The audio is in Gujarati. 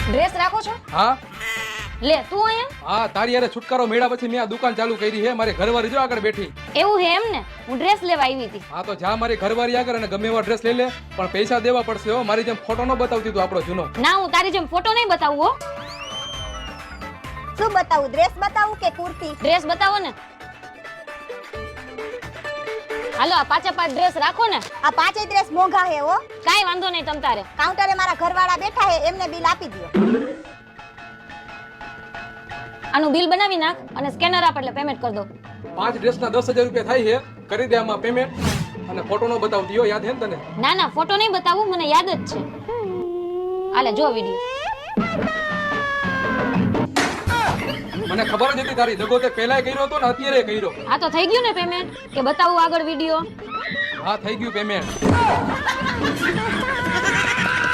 ડ્રેસ રાખો છો? હા લે તું અહીંયા. હા તારી યારે છુટકારો મેળા પછી મેં આ દુકાન ચાલુ કરી છે. મારી ઘરવાળી જો આગળ બેઠી. એવું હે એમ ને? હું ડ્રેસ લેવા આવી હતી. હા તો જા મારી ઘરવાળી આગળ અને ગમે એવા ડ્રેસ લઈ લે, પણ પૈસા દેવા પડશે હો. મારી જેમ ફોટો ન બતાવતી તું આપણો જૂનો. ના હું તારી જેમ ફોટો નહીં બતાવું હો. શું બતાવું? ડ્રેસ બતાવું કે કુર્તી? ડ્રેસ બતાવો ને. હાલો આ પાંચે પાંચ ડ્રેસ રાખો ને. આ પાંચેય ડ્રેસ મોંઘા હે હો. કાઈ વાંધો નહીં તમ તારે. કાઉન્ટરે મારા ઘરવાળા બેઠા હે, એમને બિલ આપી દો. આનું બિલ બનાવી નાખ અને સ્કેનર આપ એટલે પેમેન્ટ કરી દો. 5 ડ્રેસના 10,000 રૂપિયા થાય છે. કરી દે આમાં પેમેન્ટ. અને ફોટો નો બતાવતી હો, યાદ હે ને તને? ના ના ફોટો નહીં બતાવું, મને યાદ જ છે. હાલે જો વિડિયો. મને ખબર જ હતી તારી દગો તે પહેલાય કર્યો હતો ને અત્યારે કર્યો. આ તો થઈ ગયું ને પેમેન્ટ કે બતાવું આગળ વિડિયો? હા થઈ ગયું પેમેન્ટ.